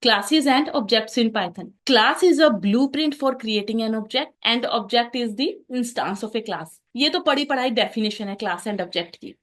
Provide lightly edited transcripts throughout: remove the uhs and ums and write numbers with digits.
Classes and objects in Python. Class is a blueprint for creating an object and object is the instance of a class. ये तो पढ़ी पढ़ाई definition है class and object की।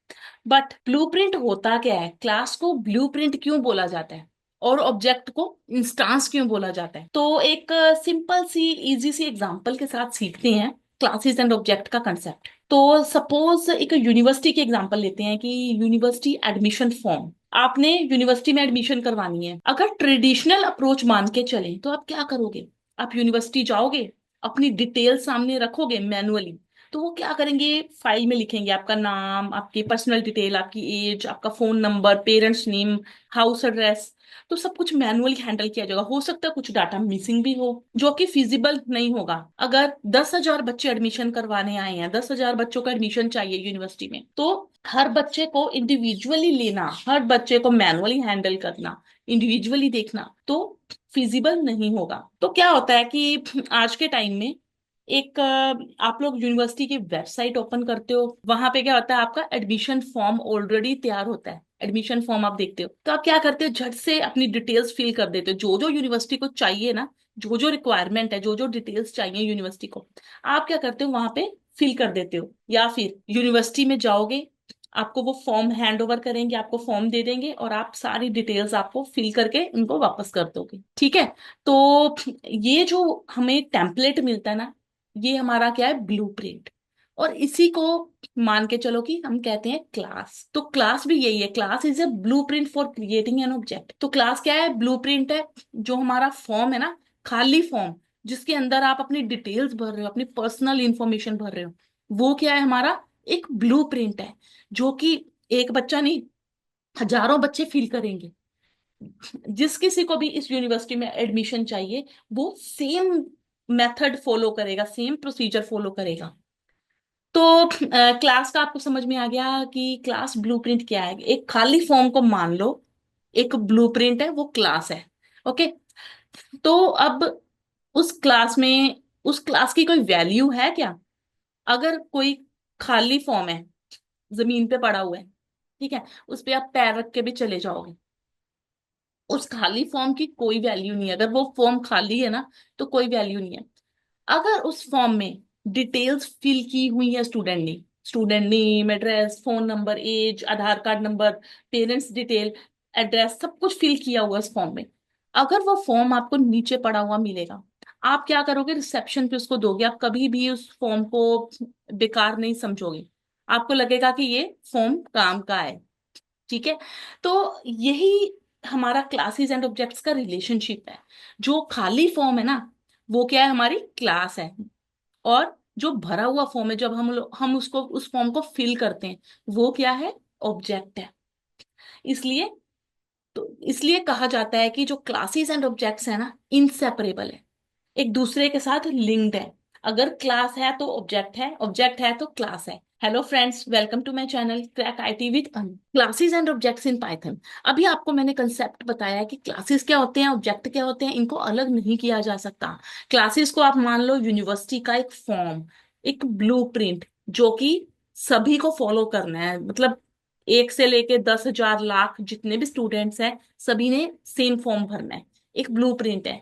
But blueprint होता क्या है? क्लास को ब्लूप्रिंट क्यों बोला जाता है और ऑब्जेक्ट को इंस्टांस क्यों बोला जाता है? तो एक सिंपल सी इजी सी एग्जांपल के साथ सीखते हैं क्लासेस एंड ऑब्जेक्ट का कंसेप्ट। तो सपोज एक यूनिवर्सिटी की एग्जांपल लेते हैं कि यूनिवर्सिटी एडमिशन फॉर्म, आपने यूनिवर्सिटी में एडमिशन करवानी है। अगर ट्रेडिशनल अप्रोच मान के चलें तो आप क्या करोगे? आप यूनिवर्सिटी जाओगे, अपनी डिटेल सामने रखोगे मैनुअली। तो वो क्या करेंगे? फाइल में लिखेंगे आपका नाम, आपकी पर्सनल डिटेल, आपकी एज, आपका phone number, parents name, house address. तो सब कुछ मैनुअली हैंडल किया जाएगा। हो सकता है कुछ डाटा मिसिंग भी हो जो कि फिजिबल नहीं होगा। अगर 10,000 बच्चे एडमिशन करवाने आए हैं, 10,000 बच्चों का एडमिशन चाहिए यूनिवर्सिटी में, तो हर बच्चे को इंडिविजुअली लेना, हर बच्चे को मैनुअली हैंडल करना, इंडिविजुअली देखना तो फिजिबल नहीं होगा। तो क्या होता है कि आज के टाइम में एक आप लोग यूनिवर्सिटी की वेबसाइट ओपन करते हो, वहां पे क्या होता है, आपका एडमिशन फॉर्म ऑलरेडी तैयार होता है। एडमिशन फॉर्म आप देखते हो तो आप क्या करते हो? झट से अपनी डिटेल्स फिल कर देते हो, जो जो यूनिवर्सिटी को चाहिए ना, जो जो रिक्वायरमेंट है, जो जो डिटेल्स चाहिए यूनिवर्सिटी को, आप क्या करते हो? वहां पे फिल कर देते हो। या फिर यूनिवर्सिटी में जाओगे, आपको वो फॉर्म हैंड ओवर करेंगे, आपको फॉर्म दे देंगे और आप सारी डिटेल्स आपको फिल करके उनको वापस कर दोगे। ठीक है? तो ये जो हमें टेम्पलेट मिलता है ना, ये हमारा क्या है? ब्लूप्रिंट। और इसी को मान के चलो कि हम कहते हैं क्लास। तो क्लास भी यही है, class is a blueprint for creating an object. तो क्लास क्या है? ब्लूप्रिंट है। जो हमारा फॉर्म है ना, खाली फॉर्म जिसके अंदर आप अपनी डिटेल्स भर रहे हो, अपनी पर्सनल इंफॉर्मेशन भर रहे हो, वो क्या है? हमारा एक ब्लूप्रिंट है जो कि एक बच्चा नहीं, हजारों बच्चे फिल करेंगे। जिस किसी को भी इस यूनिवर्सिटी में एडमिशन चाहिए, वो सेम मेथड फॉलो करेगा, सेम प्रोसीजर फॉलो करेगा। तो क्लास का आपको समझ में आ गया कि क्लास ब्लूप्रिंट क्या है। एक खाली फॉर्म को मान लो एक ब्लूप्रिंट है, वो क्लास है। ओके। तो अब उस क्लास में, उस क्लास की कोई वैल्यू है क्या? अगर कोई खाली फॉर्म है, जमीन पे पड़ा हुआ है, ठीक है, उस पे आप पैर रख के भी चले जाओगे, उस खाली फॉर्म की कोई वैल्यू नहीं है। अगर वो फॉर्म खाली है ना, तो कोई वैल्यू नहीं है। अगर उस फॉर्म में डिटेल्स फिल की हुई है स्टूडेंट ने, student name, address, phone number, age, Aadhaar card number, parents detail, address, सब कुछ फिल किया हुआ है उस फॉर्म में, अगर वो फॉर्म आपको नीचे पड़ा हुआ मिलेगा, आप क्या करोगे? रिसेप्शन पे उसको दोगे। आप कभी भी उस फॉर्म को बेकार नहीं समझोगे, आपको लगेगा कि ये फॉर्म काम का है। ठीक है? तो यही हमारा क्लासेस एंड ऑब्जेक्ट्स का रिलेशनशिप है। जो खाली फॉर्म है ना, वो क्या है? हमारी क्लास है। और जो भरा हुआ फॉर्म है, जब हम उसको, उस फॉर्म को फिल करते हैं, वो क्या है? ऑब्जेक्ट है। इसलिए, तो इसलिए कहा जाता है कि जो क्लासेस एंड ऑब्जेक्ट्स है ना, इनसेपरेबल है, एक दूसरे के साथ लिंक्ड है। अगर क्लास है तो ऑब्जेक्ट है, ऑब्जेक्ट है तो क्लास है। Hello friends, welcome to my channel crack IT with Anu. Classes and objects in Python. अभी आपको मैंने कंसेप्ट बताया कि क्लासेस क्या होते हैं, ऑब्जेक्ट क्या होते हैं, इनको अलग नहीं किया जा सकता। क्लासेस को आप मान लो यूनिवर्सिटी का एक फॉर्म, एक ब्लूप्रिंट, जो कि सभी को फॉलो करना है। मतलब एक से लेके 10,000 लाख जितने भी स्टूडेंट्स हैं, सभी ने सेम फॉर्म भरना है, एक ब्लूप्रिंट है।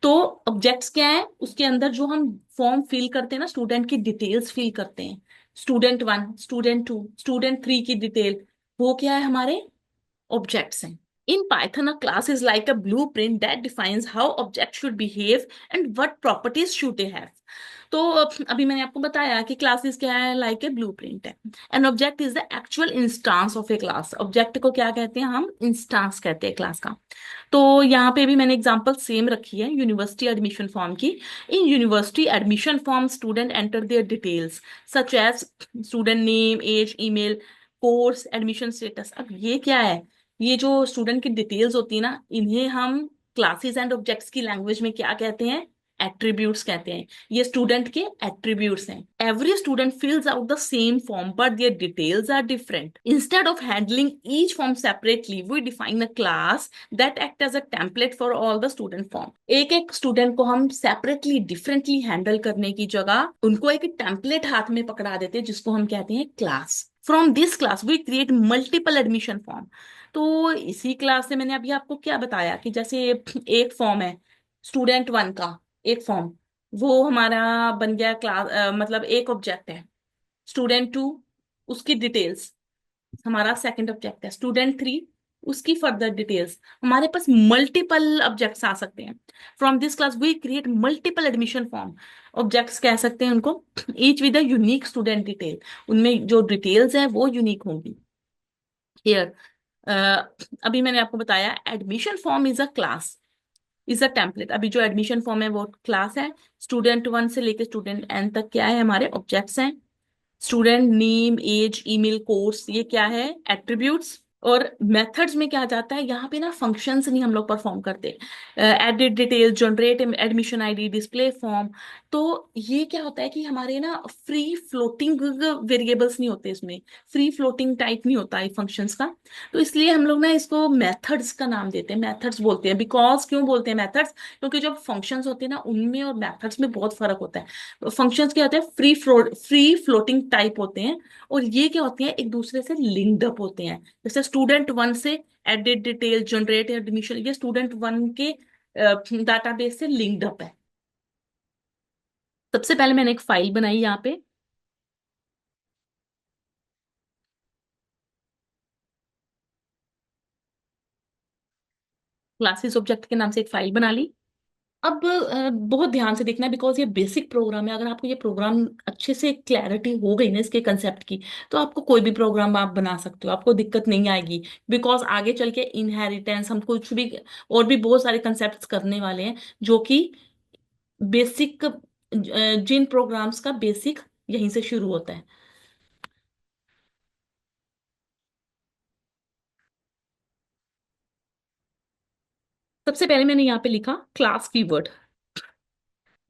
तो ऑब्जेक्ट्स क्या है? उसके अंदर जो हम फॉर्म फिल करते हैं ना, स्टूडेंट की डिटेल्स फिल करते हैं, student one, student two, student three की डिटेल, वो क्या है? हमारे objects हैं। In Python, a class is like a blueprint that defines how objects should behave and what properties should they have. तो अभी मैंने आपको बताया कि क्लासेस क्या है? लाइक ए ब्लूप्रिंट है। An object is the actual instance of A class. Object को क्या कहते हैं? हम इंस्टांस कहते हैं क्लास का। तो यहाँ पे भी मैंने एग्जांपल सेम रखी है यूनिवर्सिटी एडमिशन फॉर्म की। In university admission form student enter their details such as student name, age, email, course, admission status. अब ये क्या है? ये जो स्टूडेंट की डिटेल्स होती है ना, इन्हें हम क्लासेस एंड ऑब्जेक्ट्स की लैंग्वेज में क्या कहते हैं? एट्रीब्यूट्स कहते हैं। ये स्टूडेंट के एट्रीब्यूट्स हैं। Every student fills out the same form but their details are different. Instead of handling each form separately, we define a class that act as a template for all the student form. एक एक student को हम separately, differently handle करने की जगह उनको एक template हाथ में पकड़ा देते हैं, जिसको हम कहते हैं class. From this class, we create multiple admission form. तो इसी क्लास से मैंने अभी आपको क्या बताया कि जैसे एक फॉर्म है स्टूडेंट वन का, एक फॉर्म वो हमारा बन गया क्लास, मतलब एक ऑब्जेक्ट है। स्टूडेंट टू, उसकी डिटेल्स हमारा सेकंड ऑब्जेक्ट है। स्टूडेंट थ्री, उसकी फर्दर डिटेल्स। हमारे पास मल्टीपल ऑब्जेक्ट्स आ सकते हैं। From this class we create multiple admission form. Objects कह सकते हैं उनको, each with a unique student detail. उनमें जो डिटेल्स हैं वो यूनिक होंगी। हियर अभी मैंने आपको बताया admission form is a class, is a template. अभी जो एडमिशन फॉर्म है वो क्लास है। स्टूडेंट वन से लेकर स्टूडेंट एन तक क्या है, हमारे ऑब्जेक्ट्स हैं। Student name, age, email, course, ये क्या है, एट्रीब्यूट्स। और मेथड्स में क्या जाता है, यहाँ पे ना फंक्शंस नहीं हम लोग परफॉर्म करते। Edit detail, generate admission ID, display form. तो ये क्या होता है कि हमारे ना फ्री फ्लोटिंग वेरिएबल्स नहीं होते इसमें, फ्री फ्लोटिंग टाइप नहीं होता है फंक्शंस का। तो इसलिए हम लोग ना इसको मेथड्स का नाम देते हैं, मेथड्स बोलते हैं। बिकॉज क्यों बोलते हैं मेथड्स, क्योंकि जो फंक्शंस होते हैं ना उनमें और मेथड्स में बहुत फर्क होता है। फंक्शंस क्या होते हैं, फ्री फ्लोटिंग टाइप होते हैं। और ये क्या होती है, एक दूसरे से लिंक्ड अप होते हैं। जैसे स्टूडेंट वन से एडिट डिटेल, जनरेट एडमिशन, ये स्टूडेंट वन के डाटाबेस से लिंक्ड अप है। सबसे पहले मैंने एक फाइल बनाई यहाँ पे, क्लासेस ऑब्जेक्ट के नाम से एक फाइल बना ली। अब बहुत ध्यान से देखना, बिकॉज ये बेसिक प्रोग्राम है। अगर आपको ये प्रोग्राम अच्छे से क्लैरिटी हो गई ना इसके कंसेप्ट की, तो आपको कोई भी प्रोग्राम आप बना सकते हो, आपको दिक्कत नहीं आएगी। बिकॉज आगे चल के इनहेरिटेंस, हम कुछ भी और भी बहुत सारे कंसेप्ट करने वाले हैं जो कि बेसिक, जिन प्रोग्राम्स का बेसिक यहीं से शुरू होता है। सबसे पहले मैंने यहाँ पे लिखा क्लास कीवर्ड,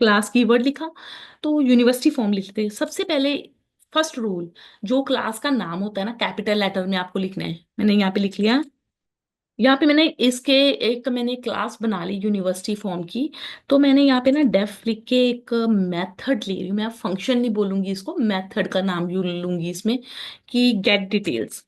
क्लास कीवर्ड लिखा। तो यूनिवर्सिटी फॉर्म लिखते हैं सबसे पहले। फर्स्ट रूल, जो क्लास का नाम होता है ना कैपिटल लेटर में आपको लिखना है। मैंने यहाँ पे लिख लिया। यहाँ पे मैंने इसके एक मैंने क्लास बना ली यूनिवर्सिटी फॉर्म की। तो मैंने यहाँ पे ना डेफ लिख के एक मेथड ले रही हूँ। मैं फंक्शन नहीं बोलूंगी इसको, मेथड का नाम यूं लूंगी इसमें, कि गेट डिटेल्स।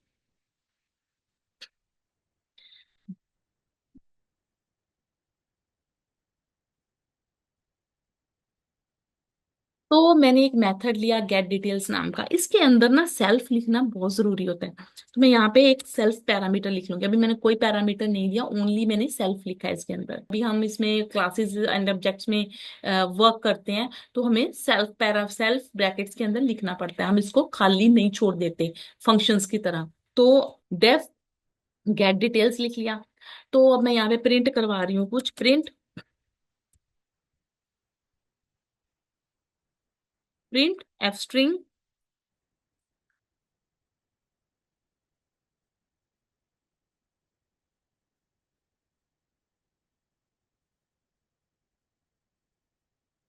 तो मैंने एक मेथड लिया गेट डिटेल्स नाम का। इसके अंदर ना सेल्फ लिखना बहुत जरूरी होता है। तो मैं यहाँ पे एक सेल्फ पैरामीटर लिख लूंगी। अभी मैंने कोई पैरामीटर नहीं दिया, ओनली मैंने सेल्फ लिखा है इसके अंदर। अभी हम इसमें क्लासेस एंड ऑब्जेक्ट्स में वर्क करते हैं, तो हमें सेल्फ ब्रैकेट्स के अंदर लिखना पड़ता है। हम इसको खाली नहीं छोड़ देते फंक्शंस की तरह। तो डेफ गेट डिटेल्स लिख लिया। तो अब मैं यहाँ पे प्रिंट करवा रही हूँ कुछ, प्रिंट एफ स्ट्रिंग।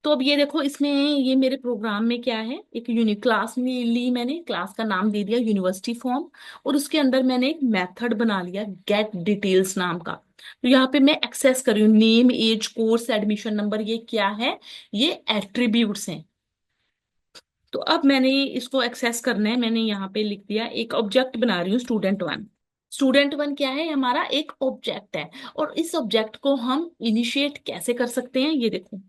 तो अब ये देखो, इसमें ये मेरे प्रोग्राम में क्या है, एक यूनिक क्लास में ली मैंने, क्लास का नाम दे दिया यूनिवर्सिटी फॉर्म। और उसके अंदर मैंने एक मेथड बना लिया गेट डिटेल्स नाम का। तो यहाँ पे मैं एक्सेस कर रही हूँ name, age, course, admission number. ये क्या है, ये एट्रीब्यूट्स हैं। तो अब मैंने इसको एक्सेस करना है। मैंने यहाँ पे लिख दिया, एक ऑब्जेक्ट बना रही हूँ स्टूडेंट वन। स्टूडेंट वन क्या है, हमारा एक ऑब्जेक्ट है। और इस ऑब्जेक्ट को हम इनिशिएट कैसे कर सकते हैं, ये देखो,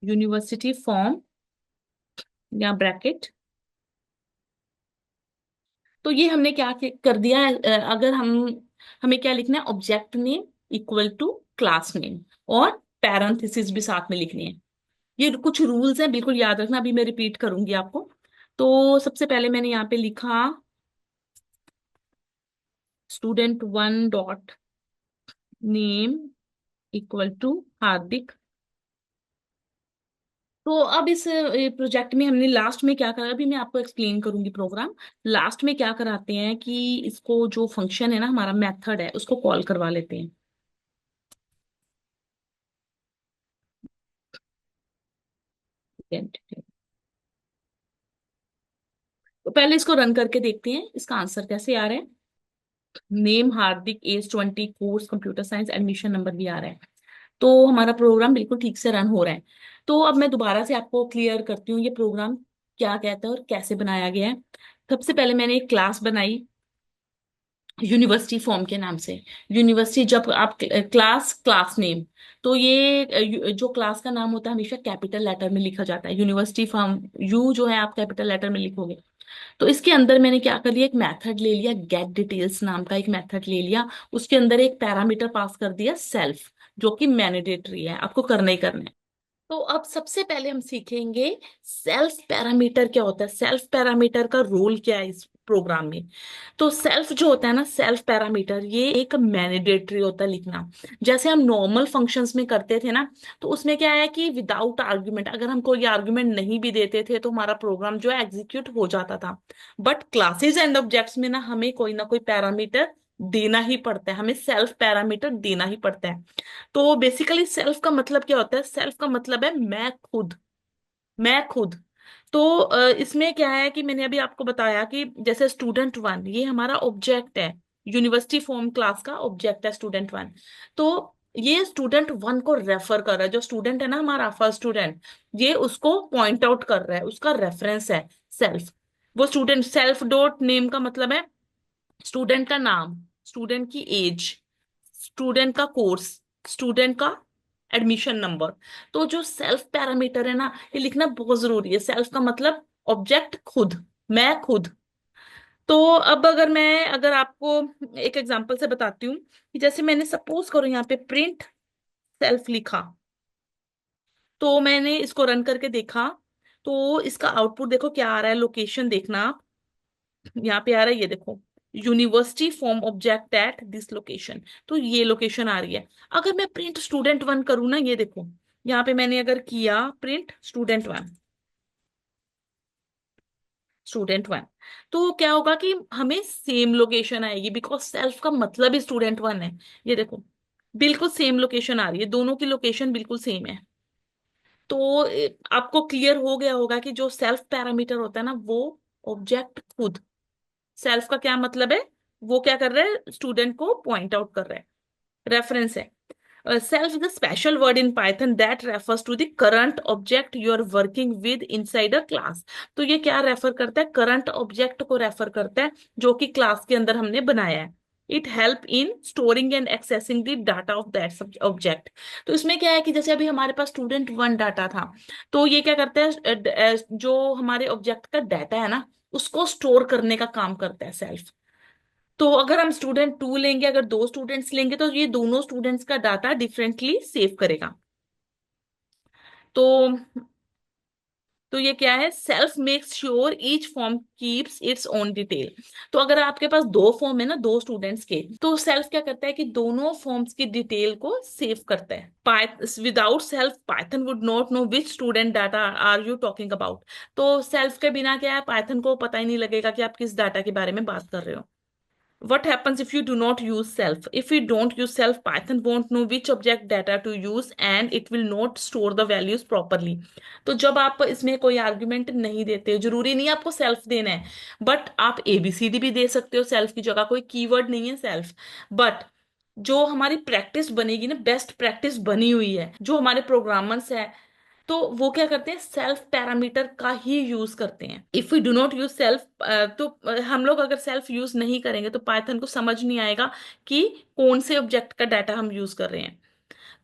यूनिवर्सिटी फॉर्म या ब्रैकेट। तो ये हमने क्या कर दिया है, अगर हमें क्या लिखना है, object name equal to class name, और पैरेंथेसिस भी साथ में लिखनी है। ये कुछ रूल्स हैं, बिल्कुल याद रखना। अभी मैं रिपीट करूंगी आपको। तो सबसे पहले मैंने यहाँ पे लिखा student one dot name equal to Hardik. तो अब इस प्रोजेक्ट में हमने लास्ट में क्या करा, अभी मैं आपको एक्सप्लेन करूंगी प्रोग्राम। लास्ट में क्या कराते हैं कि इसको जो फंक्शन है ना, हमारा मेथड है, उसको कॉल करवा लेते हैं। तो पहले इसको रन करके देखते हैं इसका आंसर कैसे आ रहा है। Name Hardik, age 20, course computer science, admission number भी आ रहा है। तो हमारा प्रोग्राम बिल्कुल ठीक से रन हो रहा है। तो अब मैं दोबारा से आपको क्लियर करती हूँ ये प्रोग्राम। क्या कहता है और कैसे बनाया गया है। सबसे पहले मैंने एक क्लास बनाई यूनिवर्सिटी फॉर्म के नाम से। यूनिवर्सिटी, जब आप क्लास, क्लास नेम, तो ये जो क्लास का नाम होता है हमेशा कैपिटल लेटर में लिखा जाता है। यूनिवर्सिटी फॉर्म, यू जो है आप कैपिटल लेटर में लिखोगे। तो इसके अंदर मैंने क्या कर लिया, एक मेथड ले लिया, गेट डिटेल्स नाम का एक मेथड ले लिया। उसके अंदर एक पैरामीटर पास कर दिया सेल्फ, जो कि मैंडेटरी है, आपको करना ही करना है। तो अब सबसे पहले हम सीखेंगे सेल्फ पैरामीटर क्या होता है, सेल्फ पैरामीटर का रोल क्या है इस प्रोग्राम में। तो सेल्फ जो होता है ना, सेल्फ पैरामीटर, ये एक मैंडेटरी होता है लिखना। जैसे हम नॉर्मल फंक्शंस में करते थे ना, तो उसमें क्या है कि विदाउट आर्गुमेंट, अगर हम कोई आर्गुमेंट नहीं भी देते थे तो हमारा प्रोग्राम जो है एग्जीक्यूट हो जाता था। बट क्लासेस एंड ऑब्जेक्ट्स में ना हमें कोई ना कोई पैरामीटर देना ही पड़ता है, हमें सेल्फ पैरामीटर देना ही पड़ता है। तो बेसिकली सेल्फ का मतलब क्या होता है, सेल्फ का मतलब है मैं खुद, मैं खुद। तो इसमें क्या है कि मैंने अभी आपको बताया कि जैसे स्टूडेंट वन, ये हमारा ऑब्जेक्ट है, यूनिवर्सिटी फॉर्म क्लास का ऑब्जेक्ट है स्टूडेंट वन। तो ये स्टूडेंट वन को रेफर कर रहा है, जो स्टूडेंट है ना हमारा फर्स्ट स्टूडेंट, ये उसको पॉइंट आउट कर रहा है, उसका रेफरेंस है सेल्फ। वो स्टूडेंट, सेल्फ डॉट नेम का मतलब है स्टूडेंट का नाम, स्टूडेंट की एज, स्टूडेंट का कोर्स, स्टूडेंट का एडमिशन नंबर। तो जो सेल्फ पैरामीटर है ना, ये लिखना बहुत जरूरी है। सेल्फ का मतलब ऑब्जेक्ट खुद, मैं खुद। तो अब अगर आपको एक एग्जांपल से बताती हूँ कि जैसे मैंने सपोज करो यहाँ पे प्रिंट सेल्फ लिखा, तो मैंने इसको रन करके देखा, तो इसका आउटपुट देखो क्या आ रहा है, लोकेशन देखना आप, यहाँ पे आ रहा है ये देखो, university form object at this location. तो ये लोकेशन आ रही है। अगर मैं प्रिंट स्टूडेंट वन करूँ ना, ये देखो यहाँ पे मैंने अगर किया print student one, student one, तो क्या होगा कि हमें सेम लोकेशन आएगी, बिकॉज सेल्फ का मतलब ही स्टूडेंट वन है। ये देखो बिल्कुल सेम लोकेशन आ रही है, दोनों की लोकेशन बिल्कुल सेम है। तो आपको क्लियर हो गया होगा कि जो सेल्फ पैरामीटर होता है ना, वो ऑब्जेक्ट खुद, सेल्फ का क्या मतलब है, वो क्या कर रहा है, स्टूडेंट को पॉइंट आउट कर रहा है, रेफरेंस है। Self is a special word in Python that refers to the current object you are working with inside a class। तो ये क्या रेफर करता है, करंट ऑब्जेक्ट को रेफर करता है जो कि क्लास के अंदर हमने बनाया है। It help in storing and accessing the data of that object. तो इसमें क्या है कि जैसे अभी हमारे पास स्टूडेंट वन डाटा था, तो ये क्या करता है, जो हमारे ऑब्जेक्ट का डाटा है ना, उसको स्टोर करने का काम करता है सेल्फ। तो अगर हम स्टूडेंट टू लेंगे, अगर दो स्टूडेंट्स लेंगे, तो ये दोनों स्टूडेंट्स का डाटा डिफरेंटली सेव करेगा। तो ये क्या है, self makes sure each form keeps its own detail. तो अगर आपके पास दो फॉर्म है ना, दो स्टूडेंट्स के, तो सेल्फ क्या करता है कि दोनों फॉर्म्स की डिटेल को सेव करता है। Without self Python would not know which student data are you talking about. तो सेल्फ के बिना क्या है, पाइथन को पता ही नहीं लगेगा कि आप किस डाटा के बारे में बात कर रहे हो। What happens if you do not use self? If you don't use self, Python won't know which object data to use and it will not store the values properly। तो जब आप इसमें कोई आर्ग्यूमेंट नहीं देते, जरूरी नहीं है आपको सेल्फ देना है, बट आप एबीसीडी भी दे सकते हो सेल्फ की जगह, कोई कीवर्ड नहीं है सेल्फ। बट जो हमारी प्रैक्टिस बनेगी ना, बेस्ट प्रैक्टिस बनी हुई है, जो हमारे प्रोग्रामर्स है, तो वो क्या करते हैं, सेल्फ पैरामीटर का ही यूज करते हैं। If we do not use self, तो हम लोग अगर सेल्फ यूज नहीं करेंगे तो पाइथन को समझ नहीं आएगा कि कौन से ऑब्जेक्ट का डाटा हम यूज कर रहे हैं,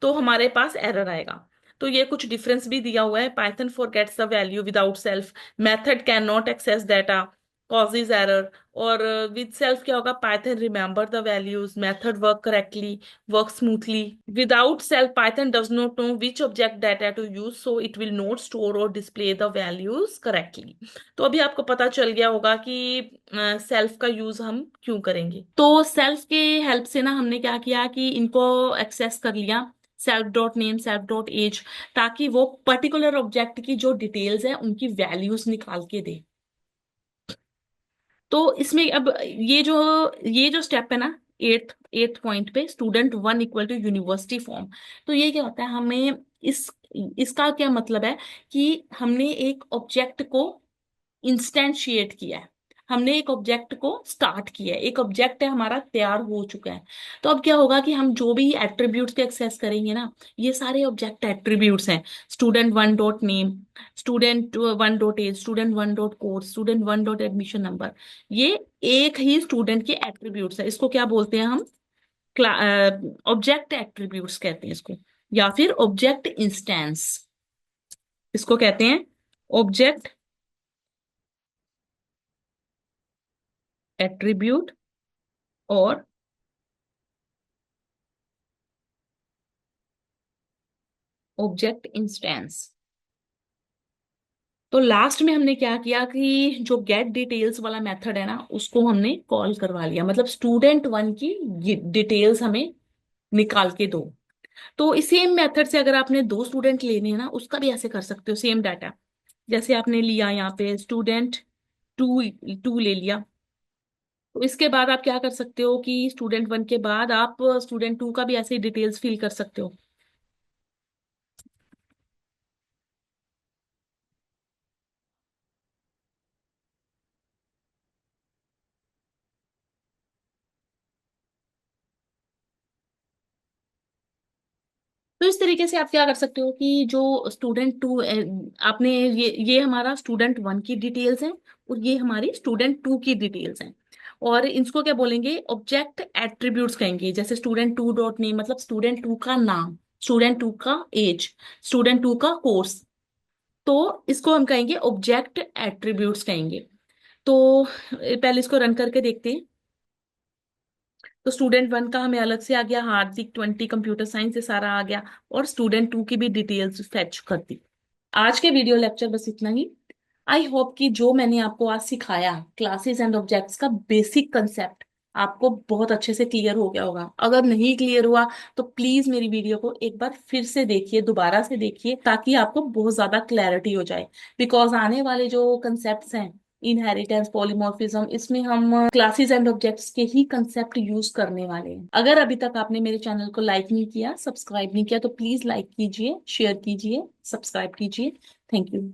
तो हमारे पास एरर आएगा। तो ये कुछ डिफरेंस भी दिया हुआ है, Python forgets the value without self, method can not access data, causes error. और विद सेल्फ क्या होगा, Python remember the values, method work correctly, work smoothly. Without self Python does not know which object data to use, so it will not store or display the values correctly. तो अभी आपको पता चल गया होगा कि सेल्फ का use हम क्यों करेंगे। तो सेल्फ के हेल्प से ना हमने क्या किया कि इनको एक्सेस कर लिया, self dot name, self dot age, ताकि वो पर्टिकुलर ऑब्जेक्ट की जो डिटेल्स है उनकी वैल्यूज निकाल के दे। तो इसमें अब ये जो स्टेप है ना, एट्थ एट्थ पॉइंट पे, student one equal to university form. तो ये क्या होता है, हमें इस इसका क्या मतलब है कि हमने एक ऑब्जेक्ट को इंस्टेंशिएट किया है, हमने एक ऑब्जेक्ट को स्टार्ट किया है, एक ऑब्जेक्ट है हमारा तैयार हो चुका है। तो अब क्या होगा कि हम जो भी एट्रीब्यूट्स के एक्सेस करेंगे ना, ये सारे ऑब्जेक्ट एट्रीब्यूट्स हैं। Student one dot name, student one dot age, student one dot course, student one dot admission number, ये एक ही स्टूडेंट के एट्रीब्यूट्स है। इसको क्या बोलते हैं हम? ऑब्जेक्ट एट्रीब्यूट्स कहते हैं इसको, या फिर ऑब्जेक्ट इंस्टेंस इसको कहते हैं। ऑब्जेक्ट एट्रीब्यूट और ऑब्जेक्ट इंस्टेंस। तो लास्ट में हमने क्या किया कि जो गेट डिटेल्स वाला मेथड है ना, उसको हमने कॉल करवा लिया, मतलब स्टूडेंट वन की डिटेल्स हमें निकाल के दो। तो इस सेम मेथड से अगर आपने दो स्टूडेंट लेने हैं ना, उसका भी ऐसे कर सकते हो, सेम डाटा। जैसे आपने लिया यहाँ पे स्टूडेंट टू, टू ले लिया, तो इसके बाद आप क्या कर सकते हो कि स्टूडेंट वन के बाद आप स्टूडेंट टू का भी ऐसे ही डिटेल्स फिल कर सकते हो। तो इस तरीके से आप क्या कर सकते हो कि जो स्टूडेंट टू, आपने ये हमारा स्टूडेंट वन की डिटेल्स हैं, और ये हमारी स्टूडेंट टू की डिटेल्स हैं। और इसको क्या बोलेंगे? ऑब्जेक्ट एट्रीब्यूट्स कहेंगे। जैसे स्टूडेंट टू डॉट नेम मतलब स्टूडेंट टू का नाम, स्टूडेंट टू का एज, स्टूडेंट टू का कोर्स। तो इसको हम कहेंगे ऑब्जेक्ट एट्रीब्यूट्स कहेंगे। तो पहले इसको रन करके देखते हैं। तो स्टूडेंट वन का हमें अलग से आ गया, हार्दिक 20 कंप्यूटर साइंस से सारा आ गया, और स्टूडेंट टू की भी डिटेल्स फेच कर दी। आज के वीडियो लेक्चर बस इतना ही। आई होप कि जो मैंने आपको आज सिखाया क्लासेस एंड ऑब्जेक्ट्स का बेसिक कंसेप्ट आपको बहुत अच्छे से क्लियर हो गया होगा। अगर नहीं क्लियर हुआ तो प्लीज मेरी वीडियो को एक बार फिर से देखिए, दोबारा से देखिए, ताकि आपको बहुत ज्यादा क्लैरिटी हो जाए। बिकॉज आने वाले जो कंसेप्ट्स हैं, इनहेरिटेंस, पॉलीमॉर्फिज्म, इसमें हम क्लासेस एंड ऑब्जेक्ट्स के ही कंसेप्ट यूज करने वाले हैं। अगर अभी तक आपने मेरे चैनल को लाइक नहीं किया, सब्सक्राइब नहीं किया, तो प्लीज लाइक कीजिए, शेयर कीजिए, सब्सक्राइब कीजिए। Thank you.